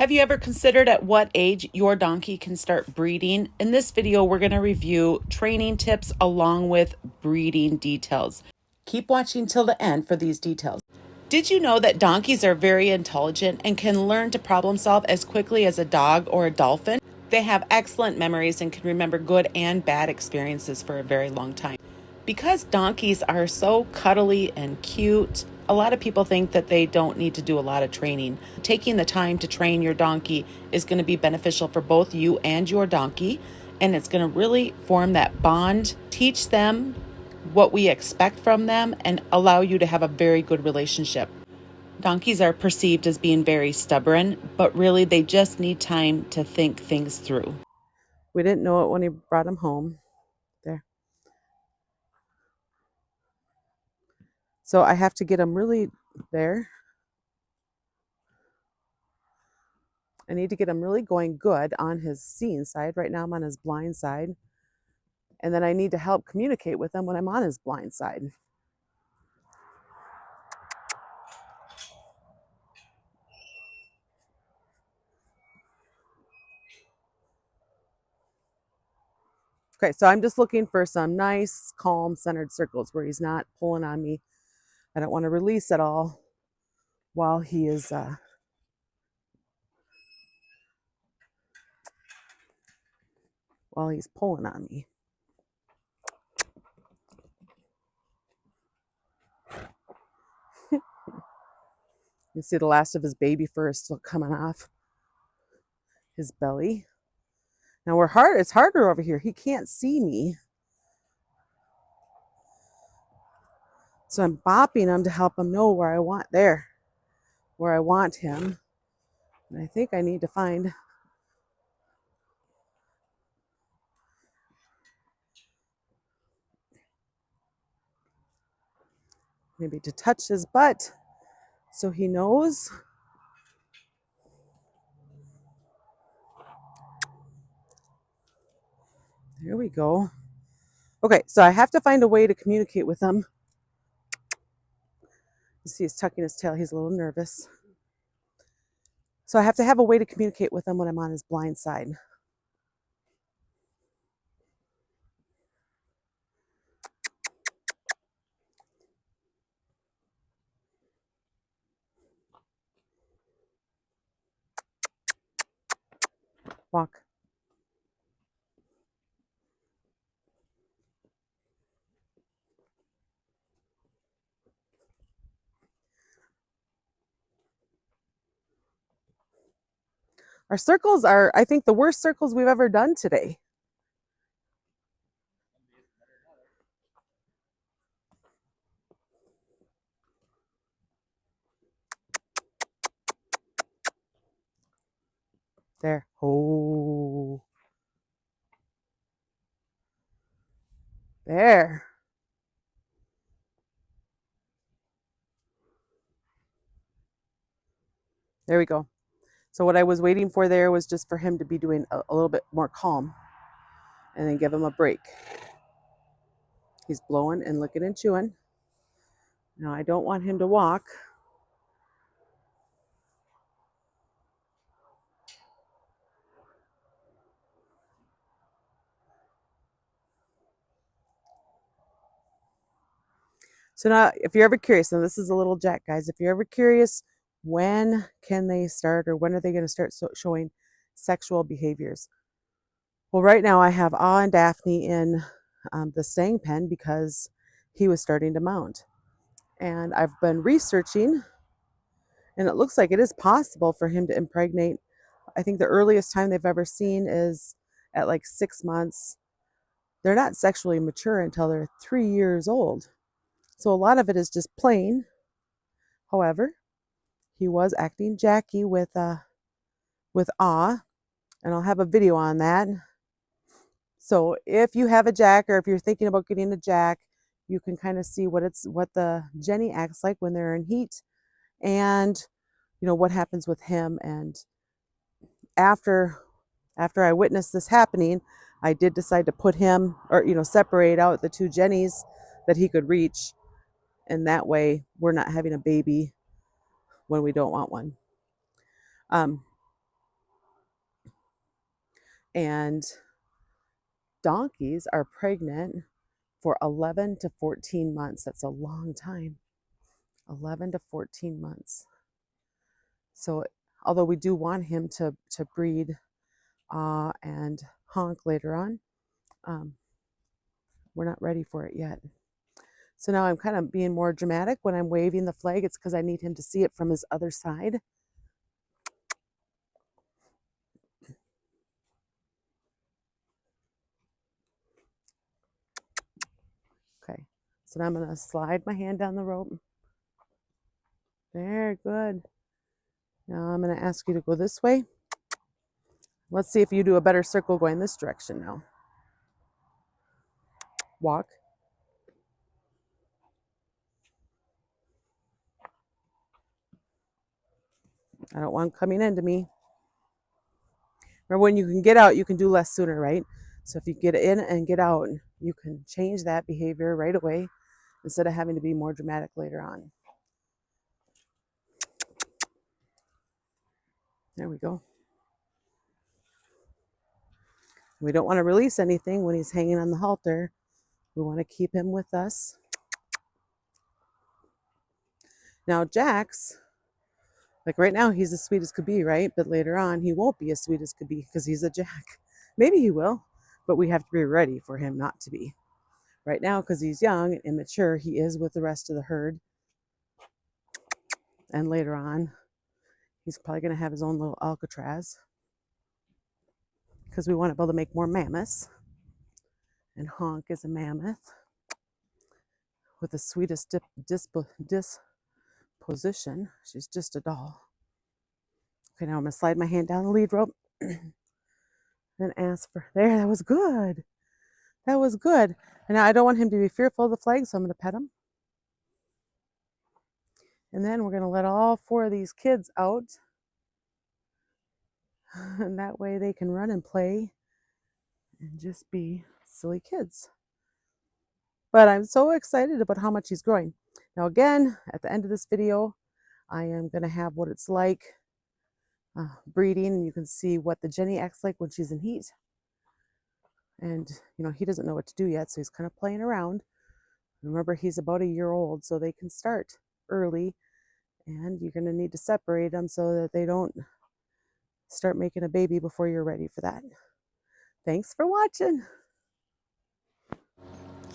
Have you ever considered at what age your donkey can start breeding? In this video, we're going to review training tips along with breeding details. Keep watching till the end for these details. Did you know that donkeys are very intelligent and can learn to problem solve as quickly as a dog or a dolphin? They have excellent memories and can remember good and bad experiences for a very long time. Because donkeys are so cuddly and cute, a lot of people think that they don't need to do a lot of training. Taking the time to train your donkey is going to be beneficial for both you and your donkey, and it's going to really form that bond, teach them what we expect from them, and allow you to have a very good relationship. Donkeys are perceived as being very stubborn, but really they just need time to think things through. We didn't know it when he brought him home. There. So I have to get him really there. I need to get him really going good on his seeing side. Right now I'm on his blind side. And then I need to help communicate with him when I'm on his blind side. Okay, so I'm just looking for some nice, calm, centered circles where he's not pulling on me. I don't want to release at all while he is while he's pulling on me. You see the last of his baby fur is still coming off his belly. Now it's harder over here. He can't see me. So I'm bopping him to help him know where I want him. And I think I need to find maybe to touch his butt so he knows. There we go. Okay, so I have to find a way to communicate with him. You see he's tucking his tail. He's a little nervous. So I have to have a way to communicate with him when I'm on his blind side. Walk. Our circles are, I think, the worst circles we've ever done today. There. Oh. There. There we go. So what I was waiting for there was just for him to be doing a little bit more calm and then give him a break. He's blowing and licking and chewing. Now I don't want him to walk. So now if you're ever curious, and this is a little Jack, guys, if you're ever curious, when can they start or when are they going to start showing sexual behaviors? Well, right now I have Ah and Daphne in the staying pen because he was starting to mount. And I've been researching, and it looks like it is possible for him to impregnate. I think the earliest time they've ever seen is at like 6 months. They're not sexually mature until they're 3 years old. So a lot of it is just playing. However, he was acting Jackie with Ah, and I'll have a video on that. So if you have a Jack, or if you're thinking about getting a Jack, you can kind of see what the Jenny acts like when they're in heat, and what happens with him. And after I witnessed this happening, I did decide to put him, or separate out the two Jennies that he could reach, and that way we're not having a baby when we don't want one. And donkeys are pregnant for 11 to 14 months. That's a long time. 11 to 14 months. So although we do want him to breed and honk later on, we're not ready for it yet. So now I'm kind of being more dramatic when I'm waving the flag. It's because I need him to see it from his other side. Okay, so now I'm going to slide my hand down the rope. Very good. Now I'm going to ask you to go this way. Let's see if you do a better circle going this direction now. Walk. I don't want him coming into me. Remember, when you can get out, you can do less sooner, right? So if you get in and get out, you can change that behavior right away instead of having to be more dramatic later on. There we go. We don't want to release anything when he's hanging on the halter. We want to keep him with us. Now, Jax, like right now, he's as sweet as could be, right? But later on, he won't be as sweet as could be because he's a Jack. Maybe he will, but we have to be ready for him not to be. Right now, because he's young and immature, he is with the rest of the herd. And later on, he's probably going to have his own little Alcatraz because we want to be able to make more mammoths. And Honk is a mammoth with the sweetest disposition. She's just a doll. Okay, now I'm going to slide my hand down the lead rope and ask for, there, that was good. That was good. And now I don't want him to be fearful of the flag, so I'm going to pet him. And then we're going to let all 4 of these kids out. And that way they can run and play and just be silly kids. But I'm so excited about how much he's growing. Now again, at the end of this video, I am going to have what it's like breeding, and you can see what the Jenny acts like when she's in heat. And, you know, he doesn't know what to do yet, so he's kind of playing around. Remember, he's about a year old, so they can start early, and you're going to need to separate them so that they don't start making a baby before you're ready for that. Thanks for watching.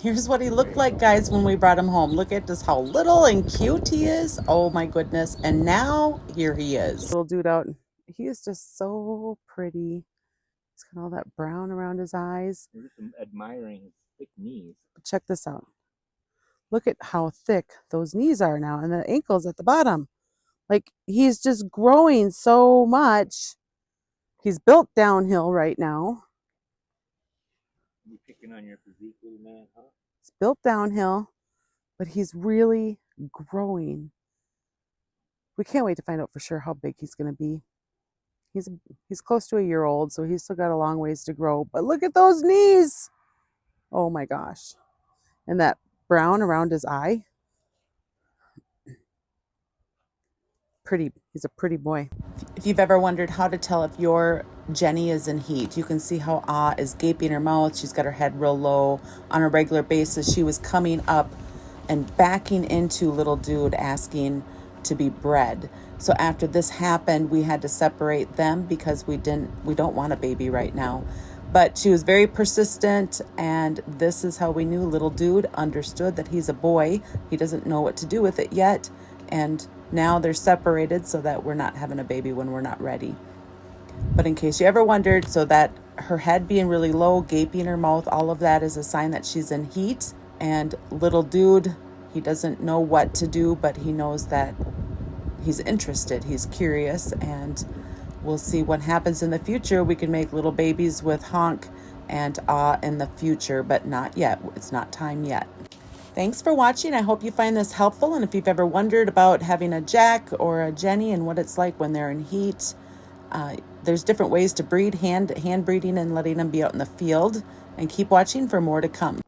Here's what he looked like, guys, when we brought him home. Look at just how little and cute he is. Oh my goodness. And now here he is. Little dude out. He is just so pretty. He's got all that brown around his eyes. I'm just admiring his thick knees. But check this out. Look at how thick those knees are now, and the ankles at the bottom. Like, he's just growing so much. He's built downhill right now. You picking on your physique, little man, huh? He's built downhill, but he's really growing. We can't wait to find out for sure how big he's going to be. He's close to a year old, so he's still got a long ways to grow. But look at those knees. Oh my gosh. And that brown around his eye. Pretty. He's a pretty boy. If you've ever wondered how to tell if your Jenny is in heat, you can see how Ah is gaping her mouth. She's got her head real low on a regular basis. She was coming up and backing into little dude asking to be bred. So after this happened, we had to separate them because we don't want a baby right now. But she was very persistent, and this is how we knew little dude understood that he's a boy. He doesn't know what to do with it yet, and now they're separated so that we're not having a baby when we're not ready. But in case you ever wondered, so that her head being really low, gaping her mouth, all of that is a sign that she's in heat. And little dude, he doesn't know what to do, but he knows that he's interested, he's curious, and we'll see what happens in the future. We can make little babies with Honk and Ah in the future, but not yet. It's not time yet. Thanks for watching. I hope you find this helpful. And if you've ever wondered about having a Jack or a Jenny and what it's like when they're in heat, there's different ways to breed, hand breeding and letting them be out in the field. And keep watching for more to come.